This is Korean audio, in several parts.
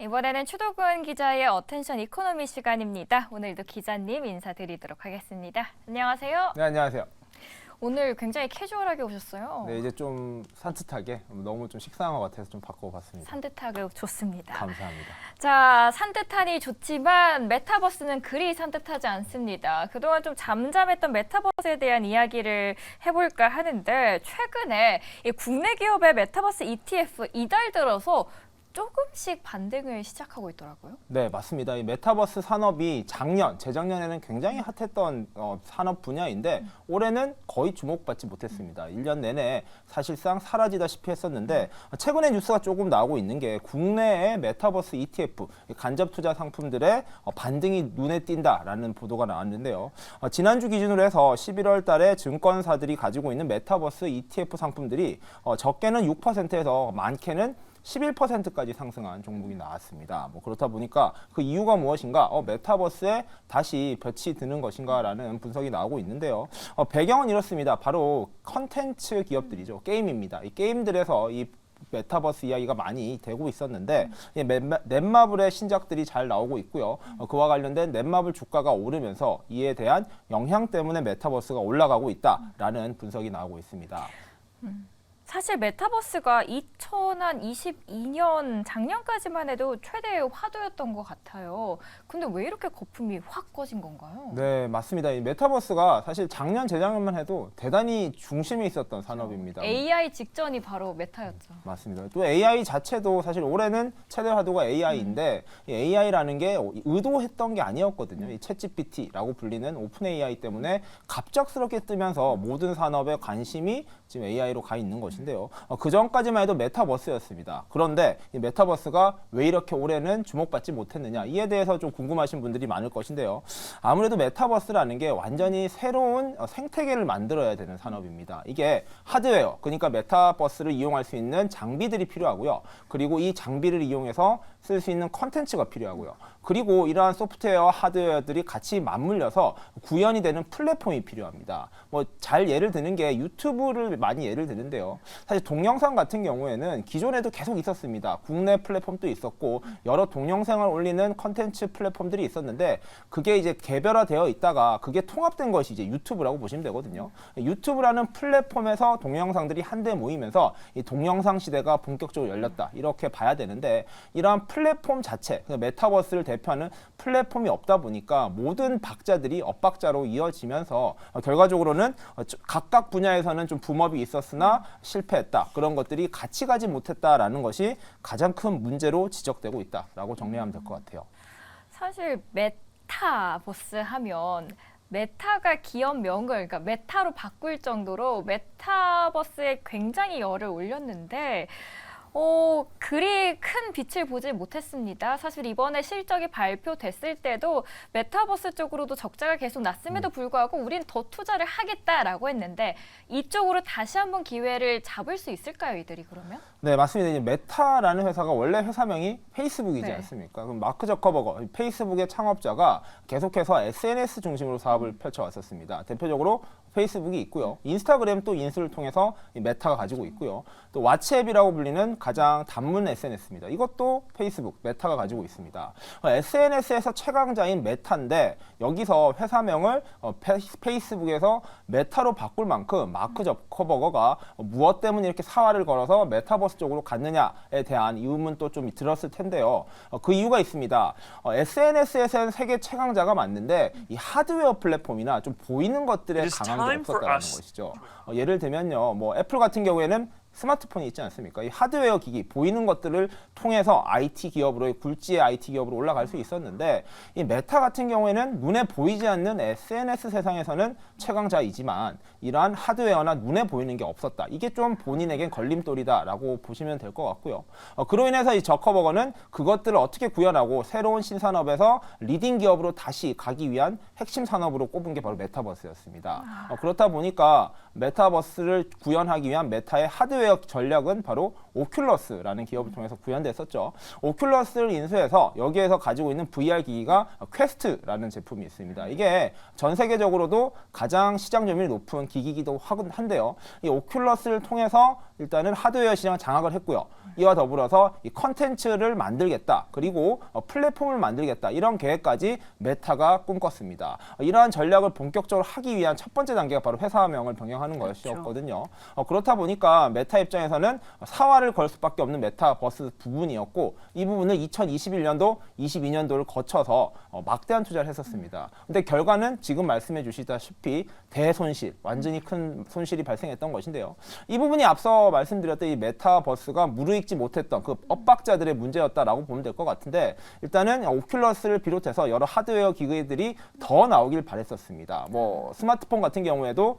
이번에는 추도근 기자의 어텐션 이코노미 시간입니다. 오늘도 기자님 인사드리도록 하겠습니다. 안녕하세요. 네, 안녕하세요. 오늘 굉장히 캐주얼하게 오셨어요. 네, 이제 좀 산뜻하게 너무 좀 식상한 것 같아서 좀 바꿔봤습니다. 산뜻하게 좋습니다. 감사합니다. 자, 산뜻하니 좋지만 메타버스는 그리 산뜻하지 않습니다. 그동안 좀 잠잠했던 메타버스에 대한 이야기를 해볼까 하는데 최근에 이 국내 기업의 메타버스 ETF 이달 들어서 조금씩 반등을 시작하고 있더라고요. 네, 맞습니다. 이 메타버스 산업이 재작년에는 굉장히 핫했던 산업 분야인데 올해는 거의 주목받지 못했습니다. 1년 내내 사실상 사라지다시피 했었는데 최근에 뉴스가 조금 나오고 있는 게 국내의 메타버스 ETF, 간접 투자 상품들의 반등이 눈에 띈다라는 보도가 나왔는데요. 지난주 기준으로 해서 11월 달에 증권사들이 가지고 있는 메타버스 ETF 상품들이 적게는 6%에서 많게는 11%까지 상승한 종목이 나왔습니다. 그렇다 보니까 그 이유가 무엇인가? 메타버스에 다시 볕이 드는 것인가라는 분석이 나오고 있는데요. 배경은 이렇습니다. 바로 컨텐츠 기업들이죠. 게임입니다. 이 게임들에서 이 메타버스 이야기가 많이 되고 있었는데 넷마블의 신작들이 잘 나오고 있고요. 그와 관련된 넷마블 주가가 오르면서 이에 대한 영향 때문에 메타버스가 올라가고 있다라는 분석이 나오고 있습니다. 사실 메타버스가 2022년 작년까지만 해도 최대의 화두였던 것 같아요. 근데 왜 이렇게 거품이 확 꺼진 건가요? 네, 맞습니다. 이 메타버스가 사실 작년, 재작년만 해도 대단히 중심에 있었던 산업입니다. AI 직전이 바로 메타였죠. 맞습니다. 또 AI 자체도 사실 올해는 최대 화두가 AI인데 이 AI라는 게 의도했던 게 아니었거든요. 이 챗GPT라고 불리는 오픈 AI 때문에 갑작스럽게 뜨면서 모든 산업의 관심이 지금 AI로 가 있는 것인데요. 그 전까지만 해도 메타버스였습니다. 그런데 이 메타버스가 왜 이렇게 올해는 주목받지 못했느냐 이에 대해서 좀 궁금하신 분들이 많을 것인데요. 아무래도 메타버스라는 게 완전히 새로운 생태계를 만들어야 되는 산업입니다. 이게 하드웨어, 그러니까 메타버스를 이용할 수 있는 장비들이 필요하고요. 그리고 이 장비를 이용해서 쓸 수 있는 컨텐츠가 필요하고요. 그리고 이러한 소프트웨어와 하드웨어들이 같이 맞물려서 구현이 되는 플랫폼이 필요합니다. 잘 예를 드는 게 유튜브를 많이 예를 드는데요. 사실 동영상 같은 경우에는 기존에도 계속 있었습니다. 국내 플랫폼도 있었고 여러 동영상을 올리는 컨텐츠 플랫폼들이 있었는데 그게 이제 개별화되어 있다가 그게 통합된 것이 이제 유튜브라고 보시면 되거든요. 유튜브라는 플랫폼에서 동영상들이 한데 모이면서 이 동영상 시대가 본격적으로 열렸다. 이렇게 봐야 되는데 이러한 플랫폼 자체, 메타버스를 대표하는 플랫폼이 없다 보니까 모든 박자들이 엇박자로 이어지면서 결과적으로는 각각 분야에서는 좀 붐업이 있었으나 실패했다. 그런 것들이 같이 가지 못했다라는 것이 가장 큰 문제로 지적되고 있다라고 정리하면 될 것 같아요. 사실 메타버스 하면 메타가 기업명을 그러니까 메타로 바꿀 정도로 메타버스에 굉장히 열을 올렸는데 그리 큰 빛을 보지 못했습니다. 사실 이번에 실적이 발표됐을 때도 메타버스 쪽으로도 적자가 계속 났음에도 불구하고 우린 더 투자를 하겠다라고 했는데 이쪽으로 다시 한번 기회를 잡을 수 있을까요, 이들이 그러면? 네, 맞습니다. 이제 메타라는 회사가 원래 회사명이 페이스북이지 않습니까? 그럼 마크 저커버거, 페이스북의 창업자가 계속해서 SNS 중심으로 사업을 펼쳐왔었습니다. 대표적으로 페이스북이 있고요. 인스타그램 또 인수를 통해서 이 메타가 가지고 있고요. 또 왓츠앱이라고 불리는 가장 단문 SNS입니다. 이것도 페이스북, 메타가 가지고 있습니다. SNS에서 최강자인 메타인데 여기서 회사명을 페이스북에서 메타로 바꿀 만큼 마크 저커버거가 무엇 때문에 이렇게 사활을 걸어서 메타버스 쪽으로 갔느냐에 대한 의문은 또 좀 들었을 텐데요. 그 이유가 있습니다. SNS에서는 세계 최강자가 맞는데 이 하드웨어 플랫폼이나 좀 보이는 것들의 강함이 없었다는 것이죠. 예를 들면요, 애플 같은 경우에는 스마트폰이 있지 않습니까? 이 하드웨어 기기, 보이는 것들을 통해서 IT 기업으로, 굴지의 IT 기업으로 올라갈 수 있었는데 이 메타 같은 경우에는 눈에 보이지 않는 SNS 세상에서는 최강자이지만 이러한 하드웨어나 눈에 보이는 게 없었다. 이게 좀 본인에겐 걸림돌이다라고 보시면 될 것 같고요. 그로 인해서 이 저커버거는 그것들을 어떻게 구현하고 새로운 신산업에서 리딩 기업으로 다시 가기 위한 핵심 산업으로 꼽은 게 바로 메타버스였습니다. 그렇다 보니까 메타버스를 구현하기 위한 메타의 하드웨어 전략은 바로 오큘러스라는 기업을 통해서 구현됐었죠. 오큘러스를 인수해서 여기에서 가지고 있는 VR 기기가 퀘스트라는 제품이 있습니다. 이게 전 세계적으로도 가장 시장 점유율이 높은 기기이기도 한데요. 이 오큘러스를 통해서 일단은 하드웨어 시장을 장악을 했고요. 이와 더불어서 이 컨텐츠를 만들겠다. 그리고 플랫폼을 만들겠다. 이런 계획까지 메타가 꿈꿨습니다. 이러한 전략을 본격적으로 하기 위한 첫 번째 단계가 바로 회사명을 변경하는 것이었거든요. 그렇다 보니까 메타 입장에서는 사활을 걸 수밖에 없는 메타버스 부분이었고 이 부분을 2021년도, 22년도를 거쳐서 막대한 투자를 했었습니다. 근데 결과는 지금 말씀해 주시다시피 대손실, 완전히 큰 손실이 발생했던 것인데요. 이 부분이 앞서 말씀드렸던 이 메타버스가 무르익지 못했던 그 엇박자들의 문제였다라고 보면 될 것 같은데 일단은 오큘러스를 비롯해서 여러 하드웨어 기기들이 더 나오길 바랬었습니다. 뭐 스마트폰 같은 경우에도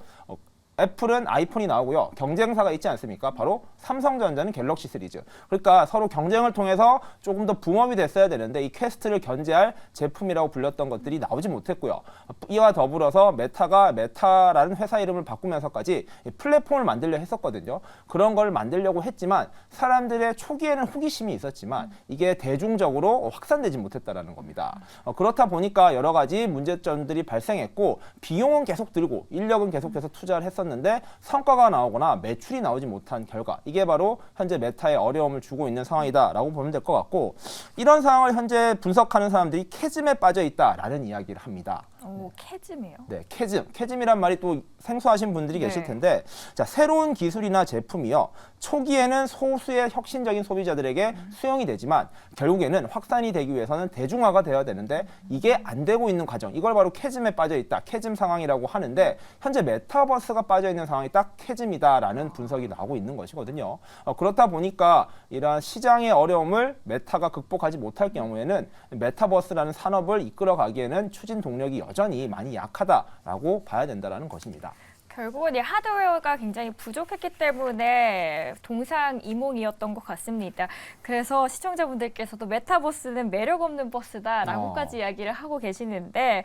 애플은 아이폰이 나오고요. 경쟁사가 있지 않습니까? 바로 삼성전자는 갤럭시 시리즈. 그러니까 서로 경쟁을 통해서 조금 더 붐업이 됐어야 되는데 이 퀘스트를 견제할 제품이라고 불렸던 것들이 나오지 못했고요. 이와 더불어서 메타가 메타라는 회사 이름을 바꾸면서까지 플랫폼을 만들려 했었거든요. 그런 걸 만들려고 했지만 사람들의 초기에는 호기심이 있었지만 이게 대중적으로 확산되지 못했다라는 겁니다. 그렇다 보니까 여러 가지 문제점들이 발생했고 비용은 계속 들고 인력은 계속해서 투자를 했었는데 성과가 나오거나 매출이 나오지 못한 결과 이게 바로 현재 메타에 어려움을 주고 있는 상황이다라고 보면 될 것 같고 이런 상황을 현재 분석하는 사람들이 캐즘에 빠져 있다라는 이야기를 합니다. 오, 캐즘이요? 네, 캐즘이란 말이 또 생소하신 분들이 계실 텐데 자, 새로운 기술이나 제품이요. 초기에는 소수의 혁신적인 소비자들에게 수용이 되지만 결국에는 확산이 되기 위해서는 대중화가 되어야 되는데 이게 안 되고 있는 과정. 이걸 바로 캐즘에 빠져 있다. 캐즘 상황이라고 하는데 현재 메타버스가 빠져 있는 상황이 딱 캐즘이다라는 분석이 나오고 있는 것이거든요. 그렇다 보니까 이러한 시장의 어려움을 메타가 극복하지 못할 경우에는 메타버스라는 산업을 이끌어가기에는 추진 동력이 여전히 많이 약하다라고 봐야 된다는 것입니다. 결국은 이 하드웨어가 굉장히 부족했기 때문에 동상이몽이었던 것 같습니다. 그래서 시청자분들께서도 메타버스는 매력 없는 버스다라고까지 이야기를 하고 계시는데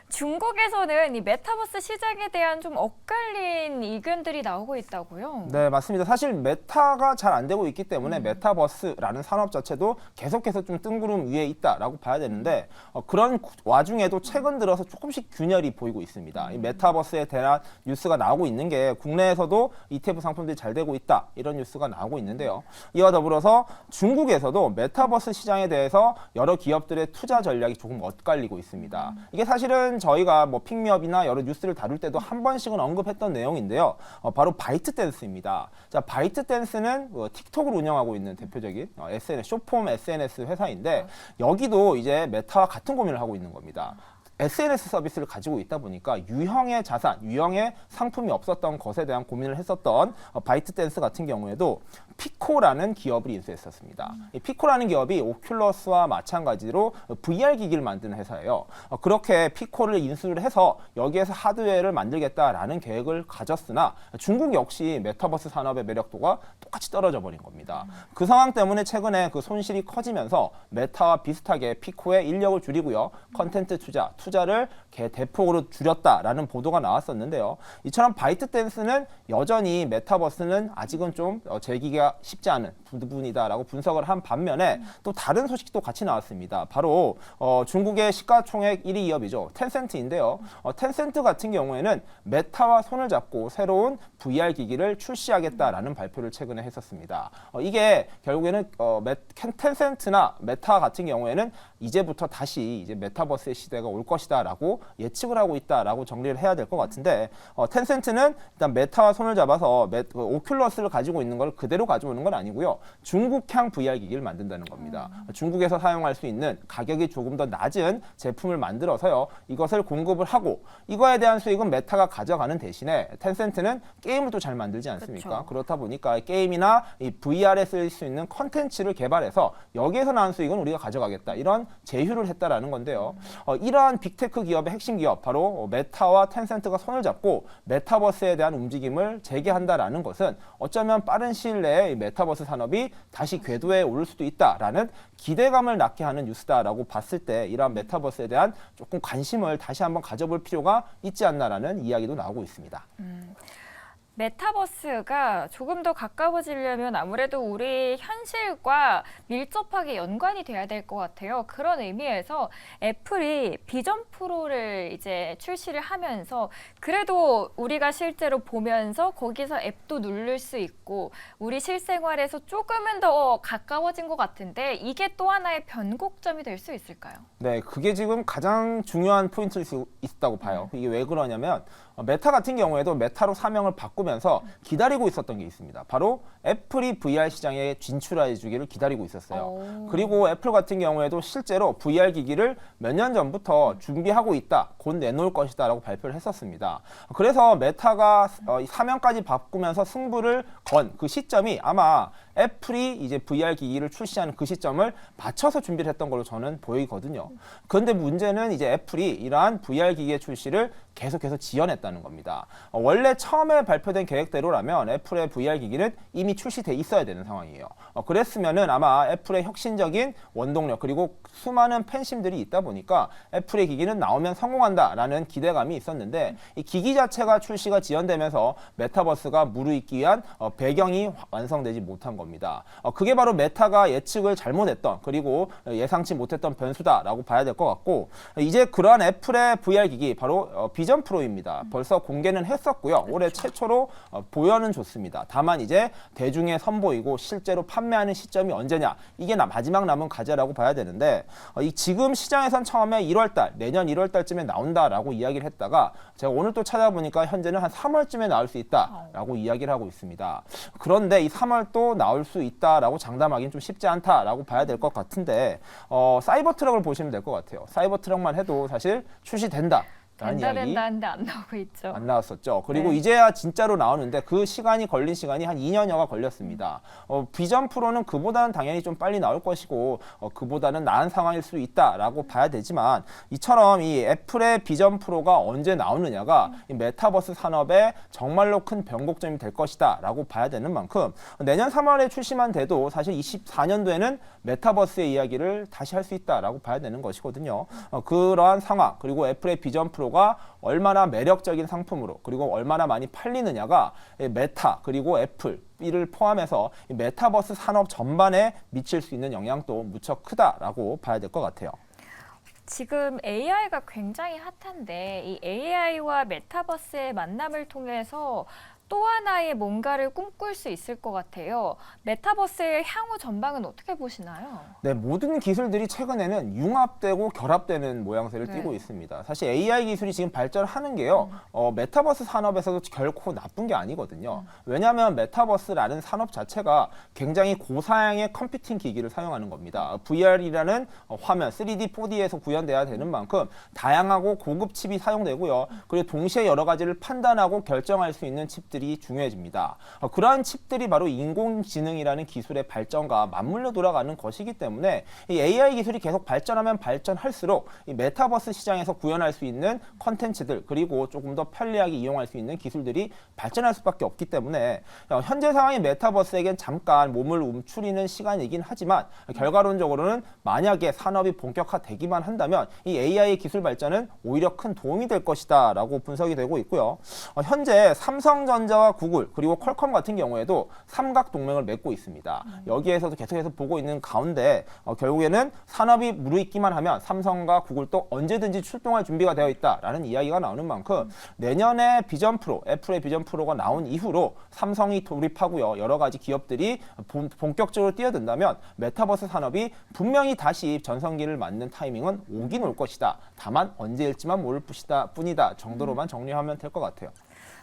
중국에서는 이 메타버스 시장에 대한 좀 엇갈린 의견들이 나오고 있다고요? 네, 맞습니다. 사실 메타가 잘 안 되고 있기 때문에 메타버스라는 산업 자체도 계속해서 좀 뜬구름 위에 있다라고 봐야 되는데 그런 와중에도 최근 들어서 조금씩 균열이 보이고 있습니다. 이 메타버스에 대한 뉴스가 나오고 있는 게 국내에서도 ETF 상품들이 잘 되고 있다 이런 뉴스가 나오고 있는데요. 이와 더불어서 중국에서도 메타버스 시장에 대해서 여러 기업들의 투자 전략이 조금 엇갈리고 있습니다. 이게 사실은 저희가 뭐 픽미업이나 여러 뉴스를 다룰 때도 한 번씩은 언급했던 내용인데요. 바로 바이트댄스입니다. 자, 바이트댄스는 틱톡을 운영하고 있는 대표적인 SNS, 숏폼 SNS 회사인데 여기도 이제 메타와 같은 고민을 하고 있는 겁니다. SNS 서비스를 가지고 있다 보니까 유형의 자산, 유형의 상품이 없었던 것에 대한 고민을 했었던 바이트댄스 같은 경우에도 피코라는 기업을 인수했었습니다. 이 피코라는 기업이 오큘러스와 마찬가지로 VR 기기를 만드는 회사예요. 그렇게 피코를 인수를 해서 여기에서 하드웨어를 만들겠다라는 계획을 가졌으나 중국 역시 메타버스 산업의 매력도가 똑같이 떨어져 버린 겁니다. 그 상황 때문에 최근에 그 손실이 커지면서 메타와 비슷하게 피코의 인력을 줄이고요. 컨텐츠 투자를 대폭으로 줄였다라는 보도가 나왔었는데요. 이처럼 바이트댄스는 여전히 메타버스는 아직은 좀 재기가 쉽지 않은 부분이다라고 분석을 한 반면에 또 다른 소식도 같이 나왔습니다. 바로 중국의 시가총액 1위 기업이죠. 텐센트인데요. 텐센트 같은 경우에는 메타와 손을 잡고 새로운 VR 기기를 출시하겠다라는 발표를 최근에 했었습니다. 이게 결국에는 텐센트나 메타 같은 경우에는 이제부터 다시 이제 메타버스의 시대가 올 것이다라고 예측을 하고 있다라고 정리를 해야 될 것 같은데 텐센트는 일단 메타와 손을 잡아서 오큘러스를 가지고 있는 걸 그대로 가져오는 건 아니고요. 중국향 VR 기기를 만든다는 겁니다. 중국에서 사용할 수 있는 가격이 조금 더 낮은 제품을 만들어서요. 이것을 공급을 하고 이거에 대한 수익은 메타가 가져가는 대신에 텐센트는 게임을 또 잘 만들지 않습니까? 그쵸. 그렇다 보니까 게임이나 이 VR에 쓸 수 있는 컨텐츠를 개발해서 여기에서 나온 수익은 우리가 가져가겠다. 이런 제휴를 했다라는 건데요. 이러한 빅테크 기업의 핵심 기업 바로 메타와 텐센트가 손을 잡고 메타버스에 대한 움직임을 재개한다라는 것은 어쩌면 빠른 시일 내에 이 메타버스 산업이 다시 궤도에 오를 수도 있다라는 기대감을 낳게 하는 뉴스다라고 봤을 때 이러한 메타버스에 대한 조금 관심을 다시 한번 가져볼 필요가 있지 않나라는 이야기도 나오고 있습니다. 메타버스가 조금 더 가까워지려면 아무래도 우리 현실과 밀접하게 연관이 돼야 될 것 같아요. 그런 의미에서 애플이 비전 프로를 이제 출시를 하면서 그래도 우리가 실제로 보면서 거기서 앱도 누를 수 있고 우리 실생활에서 조금은 더 가까워진 것 같은데 이게 또 하나의 변곡점이 될 수 있을까요? 네, 그게 지금 가장 중요한 포인트일 수 있다고 봐요. 이게 왜 그러냐면 메타 같은 경우에도 메타로 사명을 바꾸면서 기다리고 있었던 게 있습니다. 바로 애플이 VR 시장에 진출해 주기를 기다리고 있었어요. 그리고 애플 같은 경우에도 실제로 VR 기기를 몇 년 전부터 준비하고 있다, 곧 내놓을 것이다 라고 발표를 했었습니다. 그래서 메타가 사명까지 바꾸면서 승부를 건 그 시점이 아마 애플이 이제 VR 기기를 출시하는 그 시점을 맞춰서 준비를 했던 걸로 저는 보이거든요. 그런데 문제는 이제 애플이 이러한 VR 기기의 출시를 계속해서 지연했다는 겁니다. 원래 처음에 발표된 계획대로라면 애플의 VR 기기는 이미 출시돼 있어야 되는 상황이에요. 그랬으면은 아마 애플의 혁신적인 원동력 그리고 수많은 팬심들이 있다 보니까 애플의 기기는 나오면 성공한다라는 기대감이 있었는데 이 기기 자체가 출시가 지연되면서 메타버스가 무르익기 위한 배경이 완성되지 못한 겁니다. 그게 바로 메타가 예측을 잘못했던 그리고 예상치 못했던 변수다라고 봐야 될 것 같고 이제 그러한 애플의 VR 기기 바로 비전 프로입니다. 벌써 공개는 했었고요. 올해 최초로 보여는 줬습니다. 다만 이제 대중에 선보이고 실제로 판매하는 시점이 언제냐 이게 마지막 남은 과제라고 봐야 되는데 지금 시장에선 처음에 1월달 내년 1월달쯤에 나온다라고 이야기를 했다가 제가 오늘 또 찾아보니까 현재는 한 3월쯤에 나올 수 있다라고 이야기를 하고 있습니다. 그런데 이 3월 또 나올 수 있다라고 장담하기는 좀 쉽지 않다라고 봐야 될 것 같은데 사이버 트럭을 보시면 될 것 같아요. 사이버 트럭만 해도 사실 출시된다. 된다 하는데 안 나오고 있죠. 안 나왔었죠. 그리고 네. 이제야 진짜로 나오는데 그 시간이 걸린 시간이 한 2년여가 걸렸습니다. 비전 프로는 그보다는 당연히 좀 빨리 나올 것이고 그보다는 나은 상황일 수 있다라고 봐야 되지만 이처럼 이 애플의 비전 프로가 언제 나오느냐가 이 메타버스 산업에 정말로 큰 변곡점이 될 것이다라고 봐야 되는 만큼 내년 3월에 출시만 돼도 사실 24년도에는 메타버스의 이야기를 다시 할 수 있다라고 봐야 되는 것이거든요. 그러한 상황 그리고 애플의 비전 프로가 얼마나 매력적인 상품으로 그리고 얼마나 많이 팔리느냐가 메타 그리고 애플 이를 포함해서 메타버스 산업 전반에 미칠 수 있는 영향도 무척 크다라고 봐야 될 것 같아요. 지금 AI가 굉장히 핫한데 이 AI와 메타버스의 만남을 통해서 또 하나의 뭔가를 꿈꿀 수 있을 것 같아요. 메타버스의 향후 전망은 어떻게 보시나요? 네, 모든 기술들이 최근에는 융합되고 결합되는 모양새를 네. 띠고 있습니다. 사실 AI 기술이 지금 발전하는 게요, 메타버스 산업에서도 결코 나쁜 게 아니거든요. 왜냐하면 메타버스라는 산업 자체가 굉장히 고사양의 컴퓨팅 기기를 사용하는 겁니다. VR이라는 화면, 3D, 4D에서 구현돼야 되는 만큼 다양하고 고급 칩이 사용되고요. 그리고 동시에 여러 가지를 판단하고 결정할 수 있는 칩들이 중요해집니다. 그러한 칩들이 바로 인공지능이라는 기술의 발전과 맞물려 돌아가는 것이기 때문에 이 AI 기술이 계속 발전하면 발전할수록 이 메타버스 시장에서 구현할 수 있는 컨텐츠들 그리고 조금 더 편리하게 이용할 수 있는 기술들이 발전할 수밖에 없기 때문에 현재 상황의 메타버스에겐 잠깐 몸을 움츠리는 시간이긴 하지만 결과론적으로는 만약에 산업이 본격화되기만 한다면 이 AI 기술 발전은 오히려 큰 도움이 될 것이다 라고 분석이 되고 있고요. 현재 삼성전자와 구글 그리고 퀄컴 같은 경우에도 삼각 동맹을 맺고 있습니다. 여기에서도 계속해서 보고 있는 가운데 결국에는 산업이 무르익기만 하면 삼성과 구글도 언제든지 출동할 준비가 되어 있다라는 이야기가 나오는 만큼 내년에 비전 프로, 애플의 비전 프로가 나온 이후로 삼성이 돌입하고요. 여러 가지 기업들이 본격적으로 뛰어든다면 메타버스 산업이 분명히 다시 전성기를 맞는 타이밍은 오긴 올 것이다. 다만 언제일지만 모를 뿐이다 정도로만 정리하면 될 것 같아요.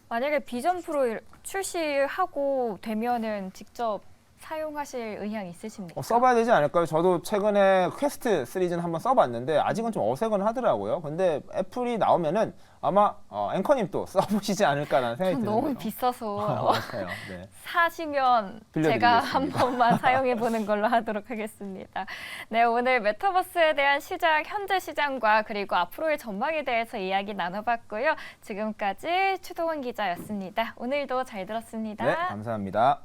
만약에 비전 프로 출시하고 되면은 직접 사용하실 의향 있으십니까? 써봐야 되지 않을까요? 저도 최근에 퀘스트 시리즈는 한번 써봤는데 아직은 좀 어색은 하더라고요. 근데 애플이 나오면은 아마 앵커님 또 써보시지 않을까라는 생각이 전 드네요. 너무 비싸서 맞아요. 네. 사시면 제가 빌려드리겠습니다. 한 번만 사용해 보는 걸로 하도록 하겠습니다. 네, 오늘 메타버스에 대한 시장, 현재 시장과 그리고 앞으로의 전망에 대해서 이야기 나눠봤고요. 지금까지 추동원 기자였습니다. 오늘도 잘 들었습니다. 네, 감사합니다.